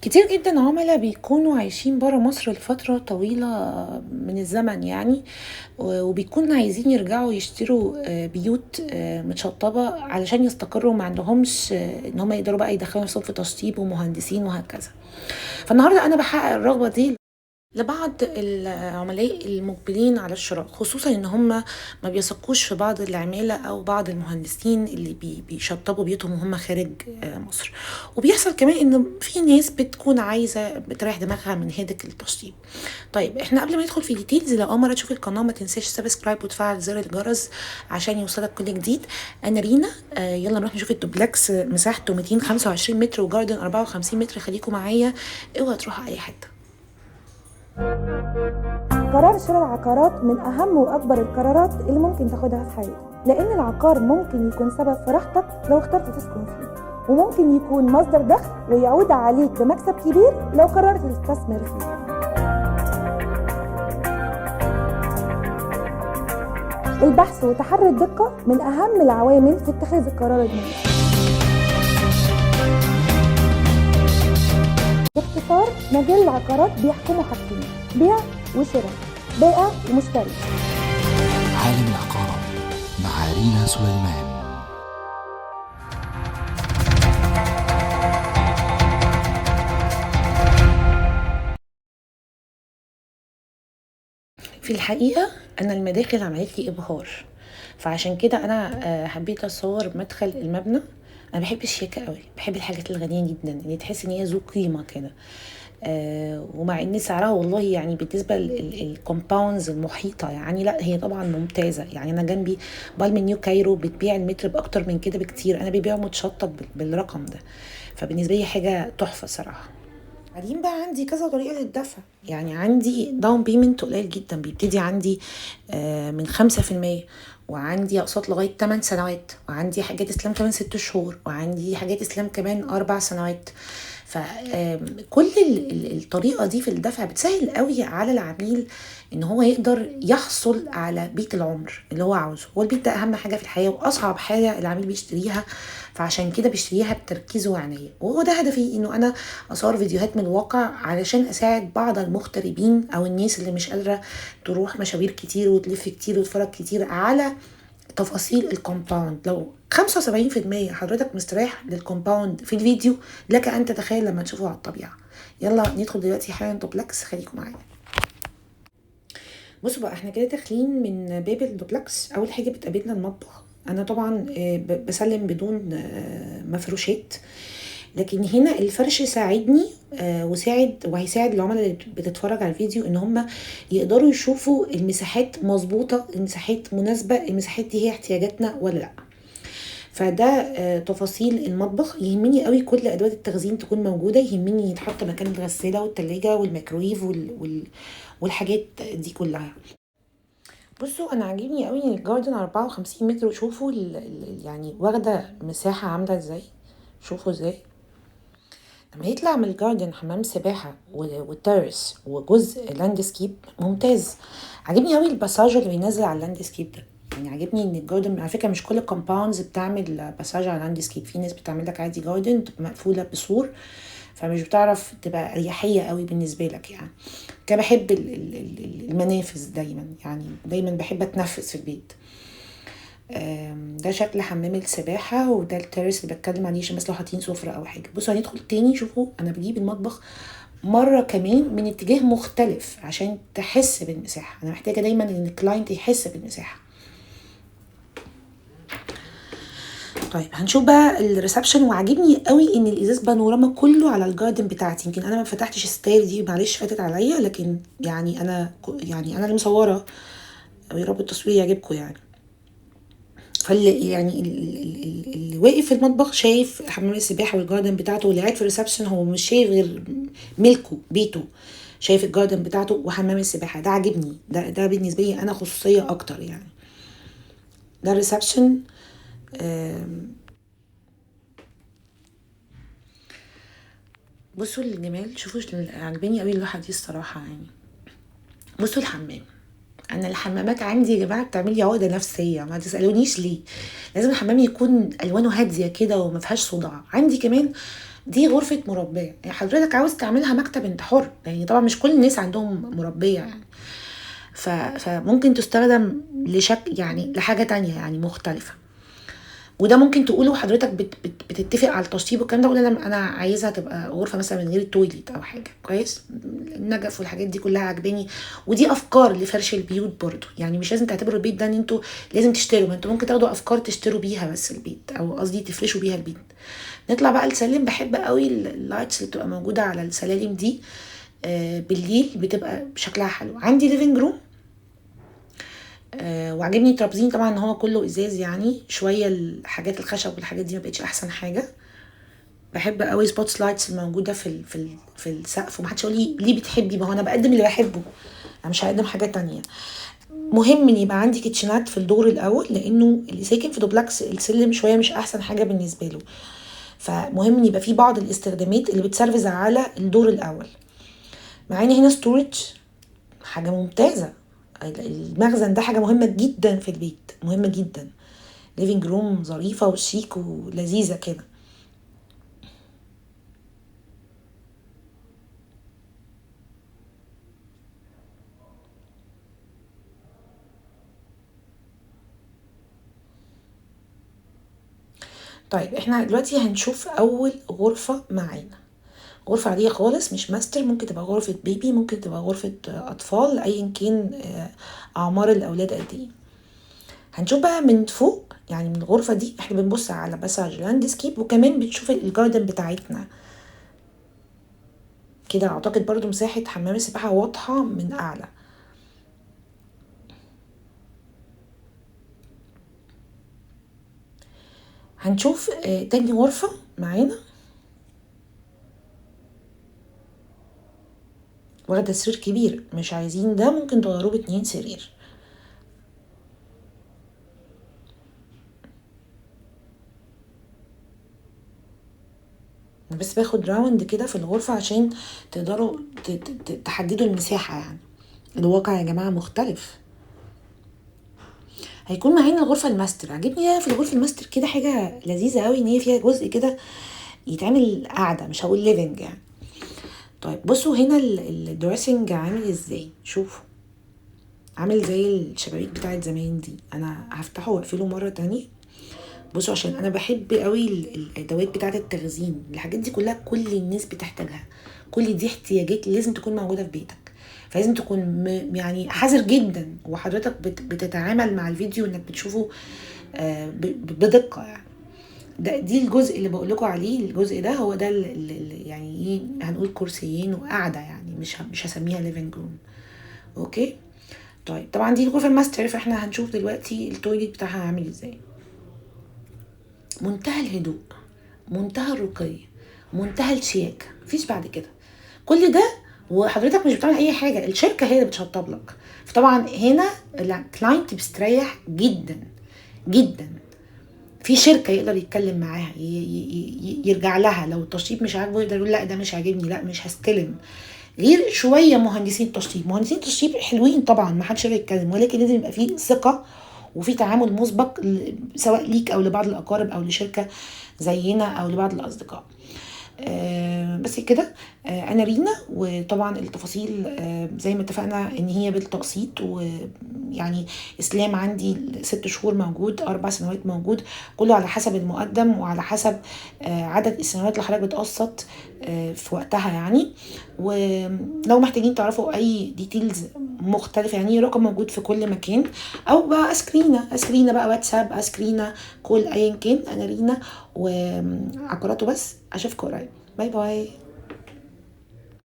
كتير جدا عملاء بيكونوا عايشين برا مصر لفترة طويلة من الزمن يعني، وبيكونوا عايزين يرجعوا يشتروا بيوت متشطبة علشان يستقروا، ما عندهمش ان هم يقدروا بقى يدخلوا نفسهم في تشطيب ومهندسين وهكذا. فالنهاردة انا بحقق الرغبة دي لبعض العملاء المقبلين على الشراء، خصوصا ان هم ما بيثقوش في بعض العمالة او بعض المهندسين اللي بيشطبوا بيوتهم وهم خارج مصر. وبيحصل كمان ان في ناس بتكون عايزة بتريح دماغها من هيدك التشطيب. طيب احنا قبل ما ندخل في ديتيلز، لو اول مرة تشوف القناة ما تنساش سبسكرايب وتفعل زر الجرس عشان يوصلك كل جديد. انا رينا. يلا نروح نشوف الدوبلكس، مساحته 225 متر وجاردن 54 متر. خليكم معايا، اوعى تروحوا اي حتة. قرار شراء العقارات من أهم وأكبر القرارات اللي ممكن تاخدها في حياتك، لأن العقار ممكن يكون سبب في راحتك لو اخترت تسكن فيه، وممكن يكون مصدر دخل ويعود عليك بمكسب كبير لو قررت تستثمر فيه. البحث وتحري الدقة من أهم العوامل في اتخاذ القرار المناسب. باختصار، مجال العقارات بيحكمه حاجتين: بيع وشراء، بائع ومشتري. عالم العقارات مع رينا سليمان. في الحقيقة أنا المداخل عملت لي إبهار، فعشان كده أنا حبيت أصور مدخل المبنى. أنا بحب الشياكة قوي، بحب الحاجات الغنية جدا اللي تحس إن هي ذو قيمة كده. ومع إن سعرها والله يعني بالنسبة للكومباوندز المحيطة يعني لا، هي طبعا ممتازة. يعني أنا جنبي بالم نيو كايرو بتبيع المتر بأكتر من كده بكتير، أنا بيبيعوا متشطب بالرقم ده. فبالنسبة لي حاجة تحفة صراحة. بعدين بقى عندي كذا طريقة للدفع. يعني عندي داون بيمنت قليل جدا، بيبتدي عندي من 5%، وعندي أقساط لغاية 8 سنوات، وعندي حاجات إسلام كمان 6 شهور، وعندي حاجات إسلام كمان 4 سنوات. فكل الطريقة دي في الدفع بتسهل قوي على العميل ان هو يقدر يحصل على بيت العمر اللي هو عاوزه. هو البيت ده اهم حاجة في الحياة واصعب حاجة العميل بيشتريها، فعشان كده بيشتريها بتركيز وعناية. وهو ده هدفي، انه انا اصور فيديوهات من الواقع علشان اساعد بعض المغتربين او الناس اللي مش قادرة تروح مشاوير كتير وتلف كتير وتتفرج كتير على تفاصيل الكومباوند. لو 75% حضرتك مستريح للكومباوند في الفيديو، لك ان تتخيل لما تشوفه على الطبيعة. يلا ندخل دلوقتي حالا دوبلكس، خليكم معايا. بصوا بقى، احنا كده داخلين من باب الدوبلكس. اول حاجة بتقابلنا المطبخ. انا طبعا بسلم بدون مفروشات، لكن هنا الفرش ساعدني وهيساعد العملاء اللي بتتفرج على الفيديو ان هم يقدروا يشوفوا المساحات مظبوطة، المساحات مناسبة، المساحات دي هي احتياجاتنا ولا لا. فده تفاصيل المطبخ. يهمني قوي كل ادوات التخزين تكون موجودة، يهمني يتحط مكان الغسالة والتلاجة والميكرويف والحاجات دي كلها. بصوا، انا عاجبني قوي ان الجاردن 54 متر، وشوفوا يعني واخده مساحه عامله ازاي. شوفوا ازاي لما يطلع من الجاردن حمام سباحه والتيرس وجزء لاندسكيب ممتاز. عاجبني قوي الباساج اللي بينزل على اللاندسكيب ده. يعني عاجبني ان الجاردن، على فكره مش كل الكومباوندز بتعمل باساج على اللاندسكيب، في ناس بتعمل لك عادي جاردن تبقى مقفوله بسور، فمش بتعرف تبقى اريحيه قوي بالنسبه لك. يعني كان بحب المنافذ دايما، يعني دايما بحب اتنفس في البيت. ده شكل حمام السباحة، وده الترس اللي بتكلم عليه عشان بس لو حاطين سفرة او حاجة. بصوا هندخل تاني. شوفوا انا بجيب المطبخ مرة كمان من اتجاه مختلف عشان تحس بالمساحة. انا محتاجة دايما ان الكلاينت يحس بالمساحة. طيب هنشوف بقى الريسبشن. وعاجبني قوي ان الازاز بانوراما كله على الجاردن بتاعتي. يمكن انا ما فتحتش الستاير دي، معلش فاتت عليا، لكن يعني انا اللي مصوره، يا رب التصوير يعجبكم يعني. يعني اللي واقف في المطبخ شايف حمام السباحه والجاردن بتاعته، واللي قاعد في الريسبشن هو مش شايف غير ملكه بيته، شايف الجاردن بتاعته وحمام السباحه. ده عاجبني، ده بالنسبه لي انا خصوصيه اكتر يعني. ده الريسبشن. بصوا الجمال، شوفوا عجباني قوي اللوحه دي الصراحه يعني. بصوا الحمام. انا الحمامات عندي يا جماعه بتعمل لي عقده نفسيه، ما تسالونيش ليه. لازم الحمام يكون الوانه هاديه كده وما فيهاش صداع. عندي كمان دي غرفة مربية، يعني حضرتك عاوز تعملها مكتب انت حر، يعني طبعا مش كل الناس عندهم مربية يعني. فممكن تستخدم يعني لحاجة تانية يعني مختلفة. وده ممكن تقوله حضرتك بتتفق على التشطيب والكلام ده، ولا انا عايزها تبقى غرفه مثلا من غير التويليت او حاجه. كويس، النجف والحاجات دي كلها عجباني، ودي افكار لفرش البيوت برضو. يعني مش لازم تعتبروا البيت ده ان انتوا لازم تشتروا، ما انتوا ممكن تاخدوا افكار تشتروا بيها بس البيت، او قصدي تفرشوا بيها البيت. نطلع بقى السلم. بحب قوي اللايتس اللي بتبقى موجوده على السلالم دي بالليل، بتبقى شكلها حلو. عندي ليفنج روم وعجبني ترابزين طبعا ان هو كله ازاز، يعني شويه الحاجات الخشب والحاجات دي ما بقتش احسن حاجه. بحب قوي سبوت لايتس الموجوده في السقف. ومحدش يقول لي ليه بتحبي، ما هو انا بقدم اللي بحبه، انا مش هقدم حاجه تانية. مهم ان يبقى عندي كيتشنات في الدور الاول، لانه اللي ساكن في دوبلاكس السلم شويه مش احسن حاجه بالنسبه له، فمهم ان يبقى في بعض الاستخدامات اللي بتسرفز على الدور الاول. معانا هنا ستورج، حاجه ممتازه. المخزن ده حاجه مهمه جدا في البيت، مهمه جدا. ليفينج روم ظريفه وشيك ولذيذه كده. طيب احنا دلوقتي هنشوف اول غرفه معانا. غرفه عاديه خالص، مش ماستر. ممكن تبقى غرفه بيبي، ممكن تبقى غرفه اطفال، ايا كان اعمار الاولاد قد ايه. هنشوف بقى من فوق، يعني من الغرفه دي احنا بنبص على باساج لاندسكيب، وكمان بنشوف الجاردن بتاعتنا كده. اعتقد برضو مساحه حمام السباحه واضحه من اعلى. هنشوف تاني غرفه معانا، واخده سرير كبير. مش عايزين ده، ممكن تغيروه ب2 سرير. بس باخد راوند كده في الغرفة عشان تقدروا تحددوا المساحة. يعني الواقع يا جماعة مختلف. هيكون معانا الغرفة الماستر. عجبني في الغرفة الماستر كده حاجة لذيذة قوي، ان هي فيها جزء كده يتعمل قاعدة، مش هقول ليفنج يعني. طيب بصوا هنا الدريسنج عامل ازاي. شوفوا عامل زي الشبابيك بتاعت زمان دي. انا هفتحه واقفله مرة تانية. بصوا عشان انا بحب قوي الادوات بتاعه التخزين، الحاجات دي كلها كل الناس بتحتاجها، كل دي احتياجات لازم تكون موجوده في بيتك. فلازم تكون يعني حذر جدا وحضرتك بتتعامل مع الفيديو انك بتشوفه بدقه يعني. دي الجزء اللي بقول لكم عليه. الجزء ده هو ده اللي يعني ايه، هنقول كرسيين وقاعده، يعني مش هسميها ليفنج روم. اوكي. طيب طبعا دي الغرفه الماستر، فاحنا هنشوف دلوقتي التويليت بتاعها عامل ازاي. منتهى الهدوء، منتهى الرقي، منتهى الشياكه، مفيش بعد كده. كل ده وحضرتك مش بتعمل اي حاجه، الشركه هي اللي بتشطب لك. فطبعا هنا الكلاينت بيستريح جدا جدا. في شركه يقدر يتكلم معاها، يرجع لها لو التشطيب مش عاجبه، يقدر يقول لا ده مش عاجبني، لا مش هستلم. غير شويه مهندسين التشطيب، مهندسين التشطيب حلوين طبعا، ما حدش يتكلم، ولكن لازم يبقى فيه ثقه وفي تعامل مسبق، سواء ليك او لبعض الاقارب او لشركه زينا او لبعض الاصدقاء. بس كده. انا رينا، وطبعا التفاصيل زي ما اتفقنا ان هي بالتقسيط، ويعني اسلام عندي 6 شهور موجود، 4 سنوات موجود، كله على حسب المقدم وعلى حسب عدد السنوات اللي حضرتك بتقسط في وقتها يعني. ولو محتاجين تعرفوا اي ديتيلز مختلفه، يعني رقم موجود في كل مكان، او بقى اسكرينا بقى واتساب، اسكرينا كل ايا كان. انا رينا وعقاراته بس. اشوفكم قريب. باي باي.